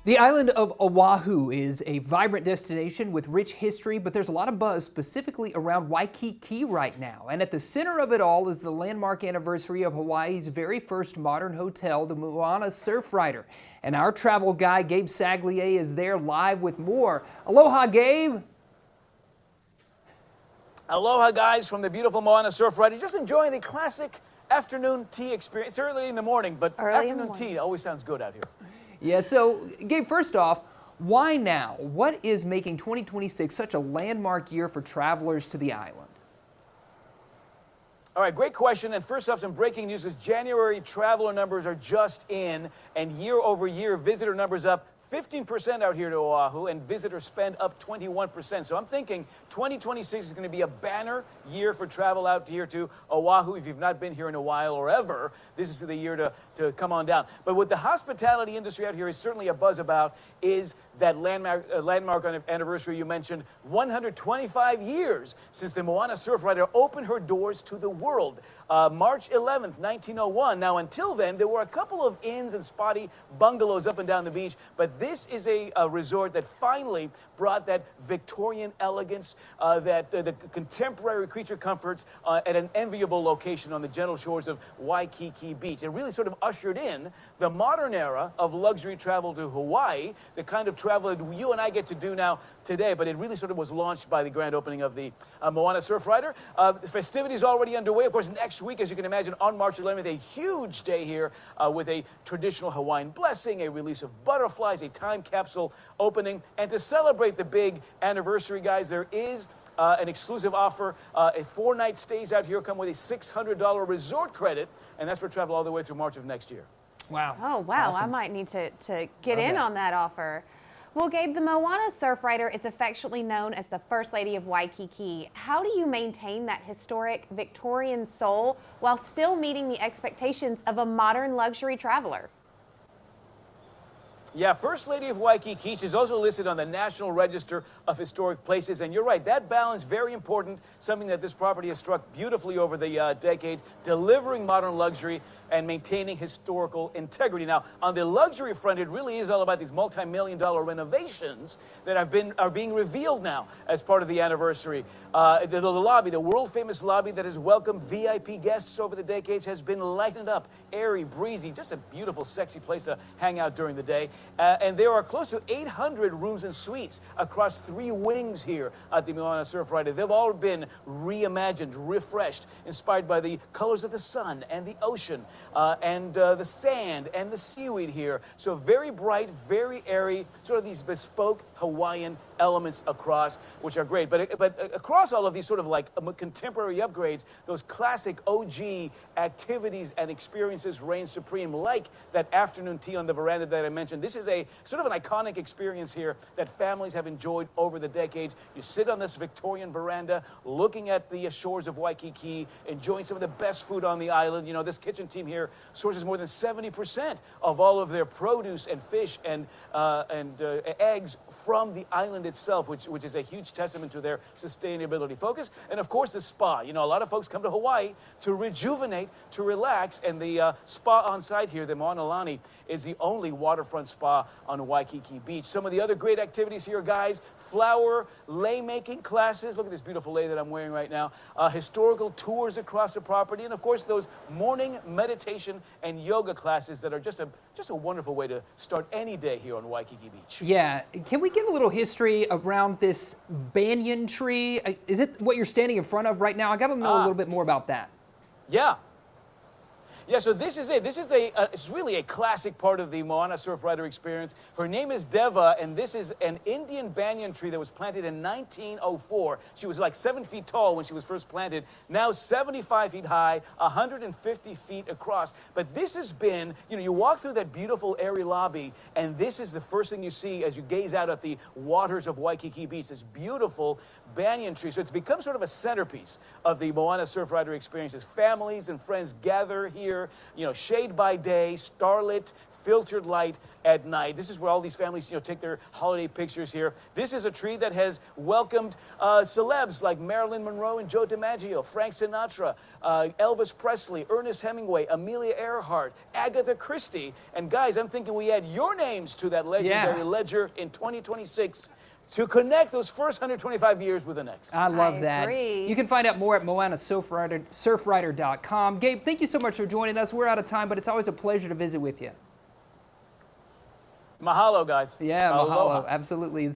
The island of Oahu is a vibrant destination with rich history, but there's a lot of buzz specifically around Waikiki right now. And at the center of it all is the landmark anniversary of Hawaii's very first modern hotel, the Moana Surfrider. And our travel guy, Gabe Saglier, is there live with more. Aloha, Gabe. Aloha, guys, from the beautiful Moana Surfrider. Just enjoying the classic afternoon tea experience. It's early in the morning, but afternoon tea always sounds good out here. Yeah, so Gabe, first off, why now? What is making 2026 such a landmark year for travelers to the island? All right, great question. And first off, some breaking news is January traveler numbers are just in, and year over year visitor numbers up 15% out here to Oahu, and visitor spend up 21%. So I'm thinking 2026 is going to be a banner year for travel out here to Oahu. If you've not been here in a while or ever, this is the year to come on down. But what the hospitality industry out here is certainly a buzz about is that landmark anniversary you mentioned, 125 years since the Moana Surfrider opened her doors to the world. March 11th, 1901. Now, until then, there were a couple of inns and spotty bungalows up and down the beach, but this is a resort that finally brought that Victorian elegance, the contemporary creature comforts at an enviable location on the gentle shores of Waikiki Beach. It really sort of ushered in the modern era of luxury travel to Hawaii, the kind of travel that you and I get to do now today, but it really sort of was launched by the grand opening of the Moana Surfrider. The festivities already underway. Of course, next week, as you can imagine, on March 11th, a huge day here with a traditional Hawaiian blessing, a release of butterflies, a time capsule opening. And to celebrate the big anniversary, guys, there is an exclusive offer. A 4-night stays out here come with a $600 resort credit, and that's for travel all the way through March of next year. Wow. Oh, wow. Awesome. I might need to get in on that offer. Well, Gabe, the Moana Surfrider is affectionately known as the First Lady of Waikiki. How do you maintain that historic Victorian soul while still meeting the expectations of a modern luxury traveler? Yeah, First Lady of Waikiki. She's also listed on the National Register of Historic Places. And you're right, that balance, very important, something that this property has struck beautifully over the decades, delivering modern luxury and maintaining historical integrity. Now, on the luxury front, it really is all about these multi-million-dollar renovations that are being revealed now as part of the anniversary. The lobby, the world-famous lobby that has welcomed VIP guests over the decades, has been lightened up, airy, breezy, just a beautiful, sexy place to hang out during the day. And there are close to 800 rooms and suites across 3 wings here at the Moana Surfrider. They've all been reimagined, refreshed, inspired by the colors of the sun and the ocean. And the sand and the seaweed here. So very bright, very airy, sort of these bespoke Hawaiian elements across, which are great. But across all of these sort of like contemporary upgrades, those classic OG activities and experiences reign supreme, like that afternoon tea on the veranda that I mentioned. This is a sort of an iconic experience here that families have enjoyed over the decades. You sit on this Victorian veranda, looking at the shores of Waikiki, enjoying some of the best food on the island. You know, this kitchen team here sources more than 70% of all of their produce and fish and eggs from the island itself, which is a huge testament to their sustainability focus. And of course, the spa. You know, a lot of folks come to Hawaii to rejuvenate, to relax, and the spa on site here, the Mauna Lani, is the only waterfront spa on Waikiki Beach. Some of the other great activities here, guys: flower lei making classes. Look at this beautiful lei that I'm wearing right now. Historical tours across the property, and of course, those morning meditation and yoga classes that are just a wonderful way to start any day here on Waikiki Beach. Yeah, can we give a little history around this banyan tree? Is it what you're standing in front of right now? I got to know a little bit more about that. Yeah. Yeah, so this is it. This is it's really a classic part of the Moana Surfrider experience. Her name is Deva, and this is an Indian banyan tree that was planted in 1904. She was like 7 feet tall when she was first planted, now 75 feet high, 150 feet across. But this has been, you know, you walk through that beautiful airy lobby, and this is the first thing you see as you gaze out at the waters of Waikiki Beach, this beautiful banyan tree. So it's become sort of a centerpiece of the Moana Surfrider experience as families and friends gather here, you know, shade by day, starlit, filtered light at night. This is where all these families, take their holiday pictures here. This is a tree that has welcomed celebs like Marilyn Monroe and Joe DiMaggio, Frank Sinatra, Elvis Presley, Ernest Hemingway, Amelia Earhart, Agatha Christie. And guys, I'm thinking we add your names to that legendary ledger in 2026 to connect those first 125 years with the next. I love that. Agree. You can find out more at moanasurfrider.com. Gabe, thank you so much for joining us. We're out of time, but it's always a pleasure to visit with you. Mahalo, guys. Yeah, Aloha. mahalo. Absolutely.